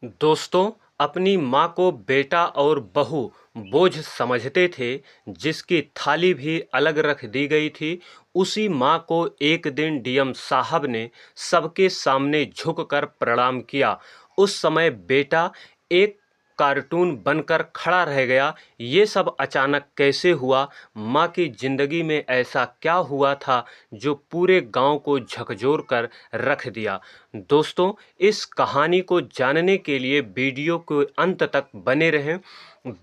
दोस्तों, अपनी माँ को बेटा और बहू बोझ समझते थे, जिसकी थाली भी अलग रख दी गई थी। उसी माँ को एक दिन डीएम साहब ने सबके सामने झुककर प्रणाम किया। उस समय बेटा एक कार्टून बनकर खड़ा रह गया। ये सब अचानक कैसे हुआ? माँ की जिंदगी में ऐसा क्या हुआ था जो पूरे गांव को झकझोर कर रख दिया? दोस्तों, इस कहानी को जानने के लिए वीडियो के अंत तक बने रहें।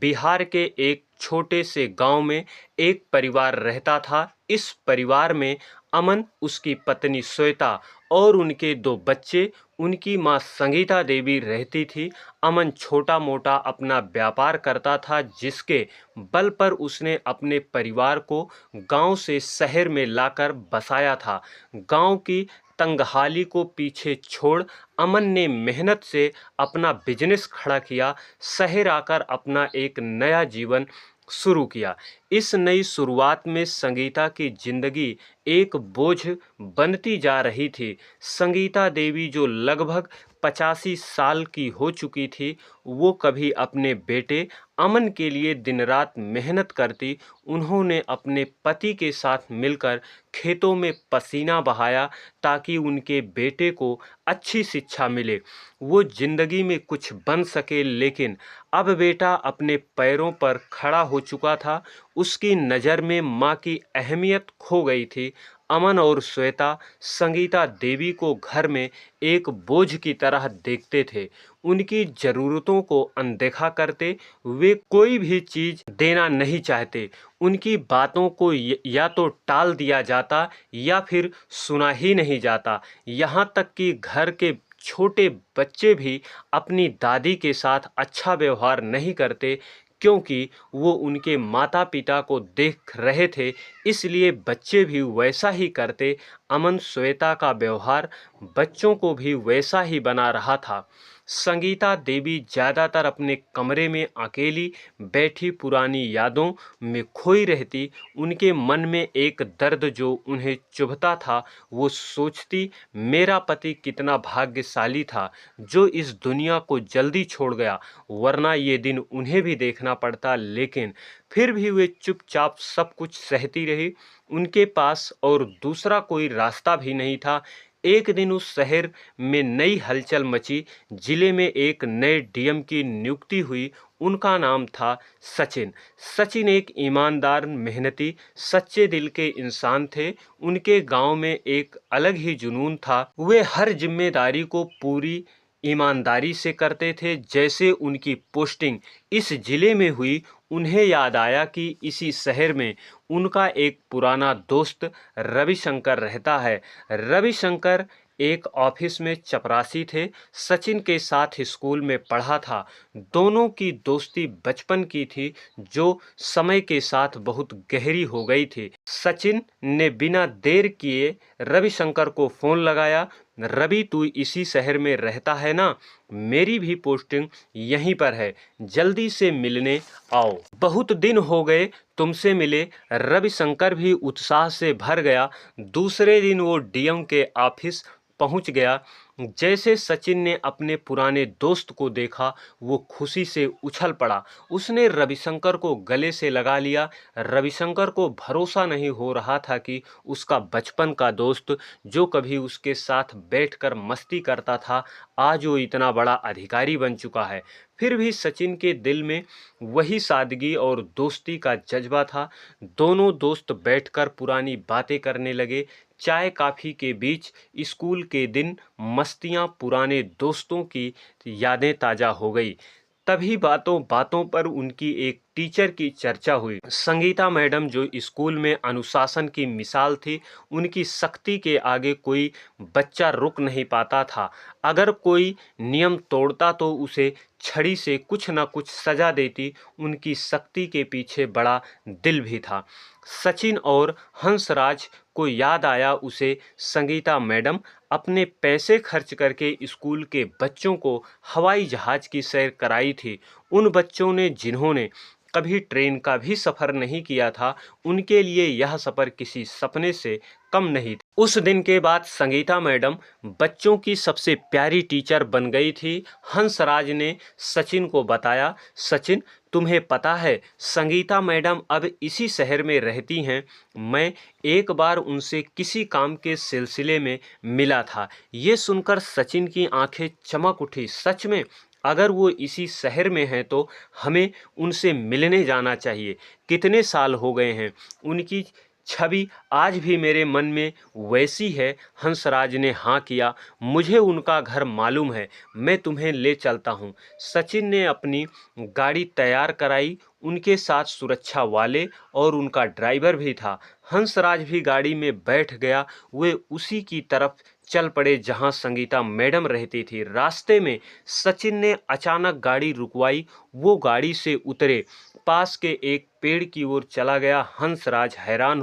बिहार के एक छोटे से गांव में एक परिवार रहता था। इस परिवार में अमन, उसकी पत्नी श्वेता और उनके दो बच्चे, उनकी मां संगीता देवी रहती थी। अमन छोटा मोटा अपना व्यापार करता था, जिसके बल पर उसने अपने परिवार को गांव से शहर में लाकर बसाया था। गांव की तंगहाली को पीछे छोड़ अमन ने मेहनत से अपना बिजनेस खड़ा किया। शहर आकर अपना एक नया जीवन शुरू किया। इस नई शुरुआत में संगीता की जिंदगी एक बोझ बनती जा रही थी। संगीता देवी, जो लगभग 85 साल की हो चुकी थी, वो कभी अपने बेटे अमन के लिए दिन रात मेहनत करती। उन्होंने अपने पति के साथ मिलकर खेतों में पसीना बहाया ताकि उनके बेटे को अच्छी शिक्षा मिले, वो जिंदगी में कुछ बन सके। लेकिन अब बेटा अपने पैरों पर खड़ा हो चुका था। उसकी नज़र में माँ की अहमियत खो गई थी। अमन और श्वेता संगीता देवी को घर में एक बोझ की तरह देखते थे। उनकी ज़रूरतों को अनदेखा करते। वे कोई भी चीज़ देना नहीं चाहते। उनकी बातों को या तो टाल दिया जाता या फिर सुना ही नहीं जाता। यहाँ तक कि घर के छोटे बच्चे भी अपनी दादी के साथ अच्छा व्यवहार नहीं करते, क्योंकि वो उनके माता पिता को देख रहे थे, इसलिए बच्चे भी वैसा ही करते। अमन श्वेता का व्यवहार बच्चों को भी वैसा ही बना रहा था। संगीता देवी ज़्यादातर अपने कमरे में अकेली बैठी पुरानी यादों में खोई रहती। उनके मन में एक दर्द जो उन्हें चुभता था। वो सोचती, मेरा पति कितना भाग्यशाली था जो इस दुनिया को जल्दी छोड़ गया, वरना ये दिन उन्हें भी देखना पड़ता। लेकिन फिर भी वे चुपचाप सब कुछ सहती रही। उनके पास और दूसरा कोई रास्ता भी नहीं था। एक दिन उस शहर में नई हलचल मची। जिले में एक नए डीएम की नियुक्ति हुई। उनका नाम था सचिन। सचिन एक ईमानदार, मेहनती, सच्चे दिल के इंसान थे। उनके गांव में एक अलग ही जुनून था। वे हर जिम्मेदारी को पूरी ईमानदारी से करते थे। जैसे उनकी पोस्टिंग इस जिले में हुई, उन्हें याद आया कि इसी शहर में उनका एक पुराना दोस्त रविशंकर रहता है। रविशंकर एक ऑफिस में चपरासी थे। सचिन के साथ स्कूल में पढ़ा था। दोनों की दोस्ती बचपन की थी, जो समय के साथ बहुत गहरी हो गई थी। सचिन ने बिना देर किए रविशंकर को फ़ोन लगाया। रवि, तू इसी शहर में रहता है ना? मेरी भी पोस्टिंग यहीं पर है, जल्दी से मिलने आओ। बहुत दिन हो गए तुमसे मिले। रविशंकर भी उत्साह से भर गया। दूसरे दिन वो डीएम के ऑफिस पहुंच गया। जैसे सचिन ने अपने पुराने दोस्त को देखा, वो खुशी से उछल पड़ा। उसने रविशंकर को गले से लगा लिया। रविशंकर को भरोसा नहीं हो रहा था कि उसका बचपन का दोस्त, जो कभी उसके साथ बैठकर मस्ती करता था, आज वो इतना बड़ा अधिकारी बन चुका है। फिर भी सचिन के दिल में वही सादगी और दोस्ती का जज्बा था। दोनों दोस्त बैठकर पुरानी बातें करने लगे। चाय कॉफ़ी के बीच स्कूल के दिन, मस्तियाँ, पुराने दोस्तों की यादें ताज़ा हो गई। तभी बातों बातों पर उनकी एक टीचर की चर्चा हुई। संगीता मैडम, जो स्कूल में अनुशासन की मिसाल थी, उनकी सख्ती के आगे कोई बच्चा रुक नहीं पाता था। अगर कोई नियम तोड़ता तो उसे छड़ी से कुछ न कुछ सजा देती। उनकी सख्ती के पीछे बड़ा दिल भी था। सचिन और हंसराज को याद आया उसे संगीता मैडम अपने पैसे खर्च करके स्कूल के बच्चों को हवाई जहाज़ की सैर कराई थी। उन बच्चों ने जिन्होंने कभी ट्रेन का भी सफ़र नहीं किया था, उनके लिए यह सफ़र किसी सपने से कम नहीं था। उस दिन के बाद संगीता मैडम बच्चों की सबसे प्यारी टीचर बन गई थी। हंसराज ने सचिन को बताया, सचिन तुम्हें पता है संगीता मैडम अब इसी शहर में रहती हैं। मैं एक बार उनसे किसी काम के सिलसिले में मिला था। ये सुनकर सचिन की आंखें चमक उठी। सच में? अगर वो इसी शहर में हैं तो हमें उनसे मिलने जाना चाहिए। कितने साल हो गए हैं, उनकी छवि आज भी मेरे मन में वैसी है। हंसराज ने हाँ किया। मुझे उनका घर मालूम है, मैं तुम्हें ले चलता हूँ। सचिन ने अपनी गाड़ी तैयार कराई। उनके साथ सुरक्षा वाले और उनका ड्राइवर भी था। हंसराज भी गाड़ी में बैठ गया। वे उसी की तरफ चल पड़े जहां संगीता मैडम रहती थी। रास्ते में सचिन ने अचानक गाड़ी रुकवाई। वो गाड़ी से उतरे, पास के एक पेड़ की ओर चला गया। हंसराज हैरान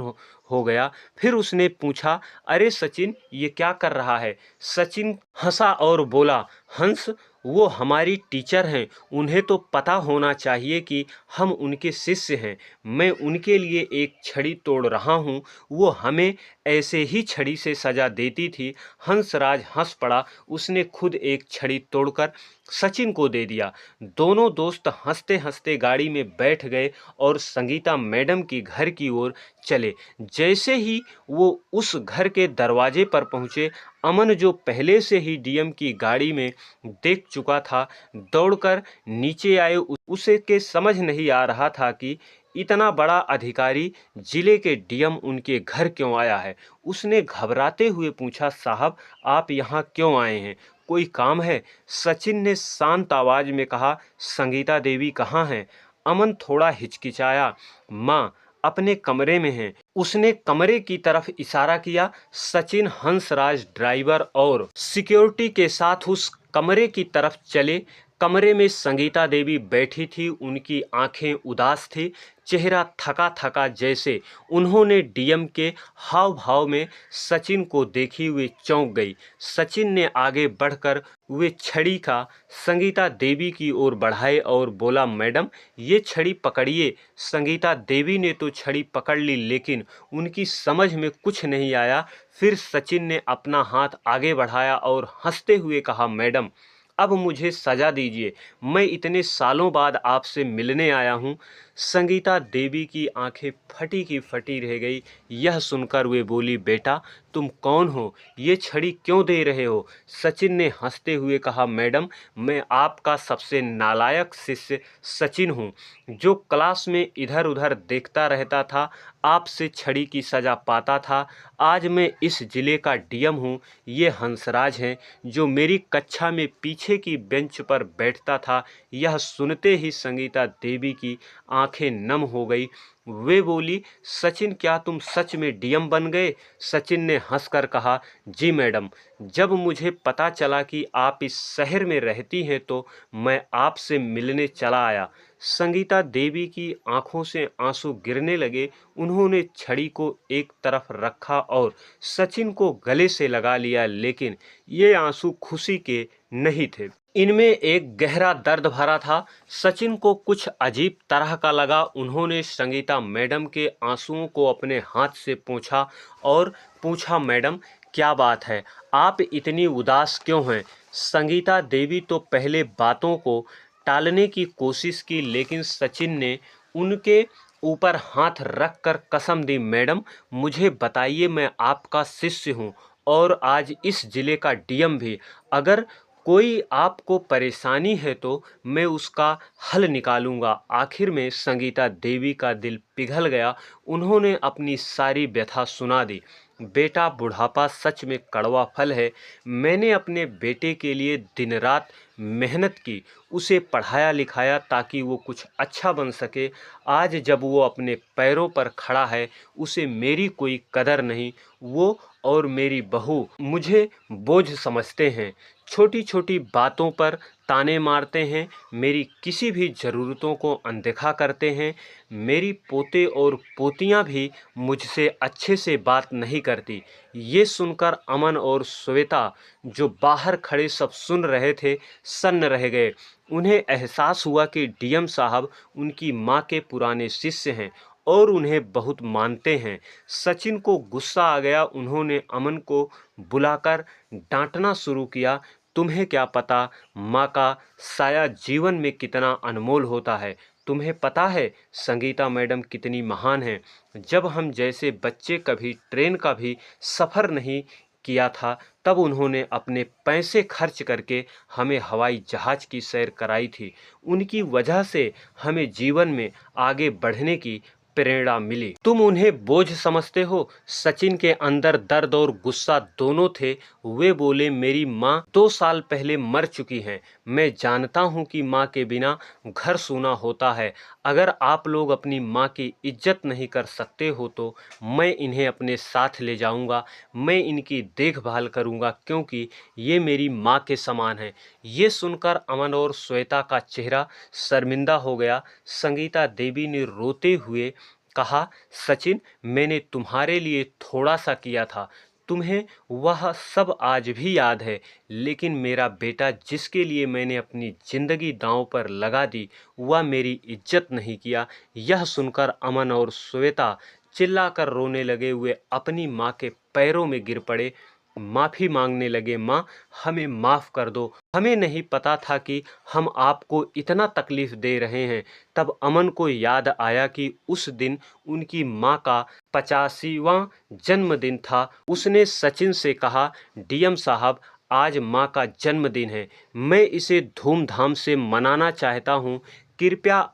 हो गया। फिर उसने पूछा, अरे सचिन, ये क्या कर रहा है? सचिन हंसा और बोला, हंस, वो हमारी टीचर हैं, उन्हें तो पता होना चाहिए कि हम उनके शिष्य हैं। मैं उनके लिए एक छड़ी तोड़ रहा हूँ, वो हमें ऐसे ही छड़ी से सजा देती थी। हंसराज हंस पड़ा। उसने खुद एक छड़ी तोड़कर सचिन को दे दिया। दोनों दोस्त हंसते हंसते गाड़ी में बैठ गए और संगीता मैडम की घर की ओर चले। जैसे ही वो उस घर के दरवाजे पर पहुंचे, अमन जो पहले से ही डीएम की गाड़ी में देख चुका था, दौड़कर नीचे आए। उसे के समझ नहीं आ रहा था कि इतना बड़ा अधिकारी जिले के डीएम उनके घर क्यों आया है। उसने घबराते हुए पूछा, साहब आप यहाँ क्यों आए हैं, कोई काम है? सचिन ने शांत आवाज में कहा, संगीता देवी कहाँ हैं? अमन थोड़ा हिचकिचाया, माँ अपने कमरे में हैं। उसने कमरे की तरफ इशारा किया। सचिन, हंसराज, ड्राइवर और सिक्योरिटी के साथ उस कमरे की तरफ चले। कमरे में संगीता देवी बैठी थी। उनकी आंखें उदास थी, चेहरा थका थका जैसे। उन्होंने डीएम के हाव भाव में सचिन को देखी हुए चौंक गई। सचिन ने आगे बढ़कर वे छड़ी का संगीता देवी की ओर बढ़ाए और बोला, मैडम ये छड़ी पकड़िए। संगीता देवी ने तो छड़ी पकड़ ली, लेकिन उनकी समझ में कुछ नहीं आया। फिर सचिन ने अपना हाथ आगे बढ़ाया और हंसते हुए कहा, मैडम अब मुझे सजा दीजिए, मैं इतने सालों बाद आपसे मिलने आया हूँ। संगीता देवी की आंखें फटी की फटी रह गई। यह सुनकर वे बोली, बेटा तुम कौन हो, ये छड़ी क्यों दे रहे हो? सचिन ने हंसते हुए कहा, मैडम मैं आपका सबसे नालायक शिष्य सचिन हूँ, जो क्लास में इधर उधर देखता रहता था, आपसे छड़ी की सजा पाता था। आज मैं इस जिले का डीएम हूँ। ये हंसराज हैं, जो मेरी कक्षा में पीछे की बेंच पर बैठता था। यह सुनते ही संगीता देवी की आंखें नम हो गई। वे बोली, सचिन क्या तुम सच में डीएम बन गए? सचिन ने हंसकर कहा, जी मैडम, जब मुझे पता चला कि आप इस शहर में रहती हैं तो मैं आपसे मिलने चला आया। संगीता देवी की आंखों से आंसू गिरने लगे। उन्होंने छड़ी को एक तरफ रखा और सचिन को गले से लगा लिया, लेकिन ये आंसू खुशी के नहीं थे। इनमें एक गहरा दर्द भरा था। सचिन को कुछ अजीब तरह का लगा। उन्होंने संगीता मैडम के आंसुओं को अपने हाथ से पोंछा और पूछा, मैडम क्या बात है, आप इतनी उदास क्यों हैं? संगीता देवी तो पहले बातों को टालने की कोशिश की, लेकिन सचिन ने उनके ऊपर हाथ रखकर कसम दी, मैडम मुझे बताइए, मैं आपका शिष्य हूँ और आज इस जिले का डीएम भी। अगर कोई आपको परेशानी है तो मैं उसका हल निकालूंगा। आखिर में संगीता देवी का दिल पिघल गया। उन्होंने अपनी सारी व्यथा सुना दी। बेटा, बुढ़ापा सच में कड़वा फल है। मैंने अपने बेटे के लिए दिन रात मेहनत की, उसे पढ़ाया लिखाया ताकि वो कुछ अच्छा बन सके। आज जब वो अपने पैरों पर खड़ा है, उसे मेरी कोई कदर नहीं। वो और मेरी बहू मुझे बोझ समझते हैं, छोटी छोटी बातों पर ताने मारते हैं, मेरी किसी भी ज़रूरतों को अनदेखा करते हैं। मेरी पोते और पोतियां भी मुझसे अच्छे से बात नहीं करती। ये सुनकर अमन और श्वेता, जो बाहर खड़े सब सुन रहे थे, सन्न रह गए। उन्हें एहसास हुआ कि डीएम साहब उनकी माँ के पुराने शिष्य हैं और उन्हें बहुत मानते हैं। सचिन को गुस्सा आ गया। उन्होंने अमन को बुलाकर डांटना शुरू किया। तुम्हें क्या पता माँ का साया जीवन में कितना अनमोल होता है। तुम्हें पता है संगीता मैडम कितनी महान हैं। जब हम जैसे बच्चे कभी ट्रेन का भी सफ़र नहीं किया था तब उन्होंने अपने पैसे खर्च करके हमें हवाई जहाज़ की सैर कराई थी। उनकी वजह से हमें जीवन में आगे बढ़ने की प्रेरणा मिली। तुम उन्हें बोझ समझते हो। सचिन के अंदर दर्द और गुस्सा दोनों थे। वे बोले, मेरी माँ 2 साल पहले मर चुकी हैं। मैं जानता हूँ कि माँ के बिना घर सूना होता है। अगर आप लोग अपनी माँ की इज्जत नहीं कर सकते हो तो मैं इन्हें अपने साथ ले जाऊंगा। मैं इनकी देखभाल करूंगा क्योंकि ये मेरी माँ के समान है। ये सुनकर अमन और श्वेता का चेहरा शर्मिंदा हो गया। संगीता देवी ने रोते हुए कहा, सचिन, मैंने तुम्हारे लिए थोड़ा सा किया था। तुम्हें वह सब आज भी याद है। लेकिन मेरा बेटा जिसके लिए मैंने अपनी जिंदगी दांव पर लगा दी वह मेरी इज्जत नहीं किया। यह सुनकर अमन और श्वेता चिल्लाकर रोने लगे। वे अपनी माँ के पैरों में गिर पड़े। माफ़ी मांगने लगे, माँ हमें माफ़ कर दो। हमें नहीं पता था कि हम आपको इतना तकलीफ़ दे रहे हैं। तब अमन को याद आया कि उस दिन उनकी माँ का 85वां जन्मदिन था। उसने सचिन से कहा, डीएम साहब, आज माँ का जन्मदिन है। मैं इसे धूमधाम से मनाना चाहता हूँ। कृपया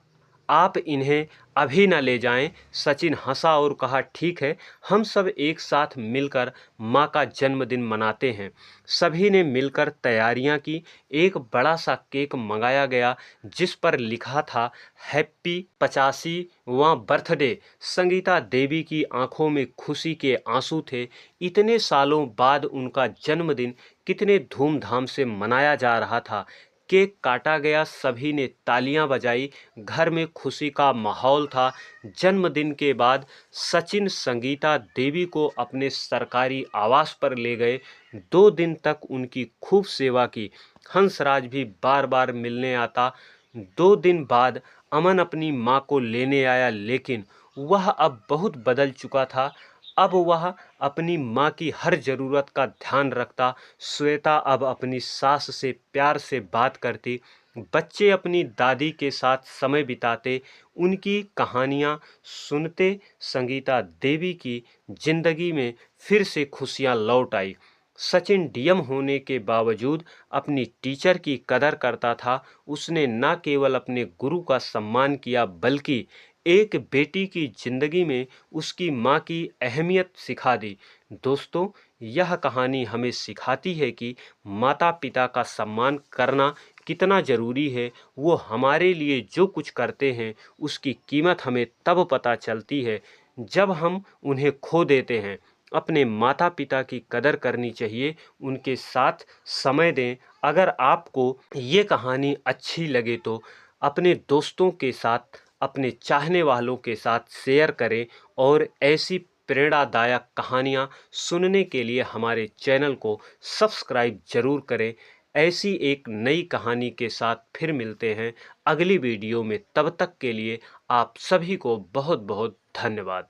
आप इन्हें अभी न ले जाएं। सचिन हंसा और कहा, ठीक है, हम सब एक साथ मिलकर माँ का जन्मदिन मनाते हैं। सभी ने मिलकर तैयारियां की। एक बड़ा सा केक मंगाया गया जिस पर लिखा था, हैप्पी 85वां बर्थडे। संगीता देवी की आंखों में खुशी के आंसू थे। इतने सालों बाद उनका जन्मदिन कितने धूमधाम से मनाया जा रहा था। केक काटा गया, सभी ने तालियां बजाई। घर में खुशी का माहौल था। जन्मदिन के बाद सचिन संगीता देवी को अपने सरकारी आवास पर ले गए। 2 दिन तक उनकी खूब सेवा की। हंसराज भी बार बार मिलने आता। 2 दिन बाद अमन अपनी माँ को लेने आया, लेकिन वह अब बहुत बदल चुका था। अब वह अपनी माँ की हर ज़रूरत का ध्यान रखता। श्वेता अब अपनी सास से प्यार से बात करती। बच्चे अपनी दादी के साथ समय बिताते। उनकी कहानियाँ सुनते। संगीता देवी की जिंदगी में फिर से खुशियाँ लौट आई। सचिन डीएम होने के बावजूद अपनी टीचर की कदर करता था। उसने न केवल अपने गुरु का सम्मान किया बल्कि एक बेटी की जिंदगी में उसकी माँ की अहमियत सिखा दी। दोस्तों, यह कहानी हमें सिखाती है कि माता पिता का सम्मान करना कितना ज़रूरी है। वो हमारे लिए जो कुछ करते हैं उसकी कीमत हमें तब पता चलती है जब हम उन्हें खो देते हैं। अपने माता पिता की कदर करनी चाहिए, उनके साथ समय दें। अगर आपको ये कहानी अच्छी लगे तो अपने दोस्तों के साथ, अपने चाहने वालों के साथ शेयर करें और ऐसी प्रेरणादायक कहानियाँ सुनने के लिए हमारे चैनल को सब्सक्राइब ज़रूर करें। ऐसी एक नई कहानी के साथ फिर मिलते हैं अगली वीडियो में। तब तक के लिए आप सभी को बहुत बहुत धन्यवाद।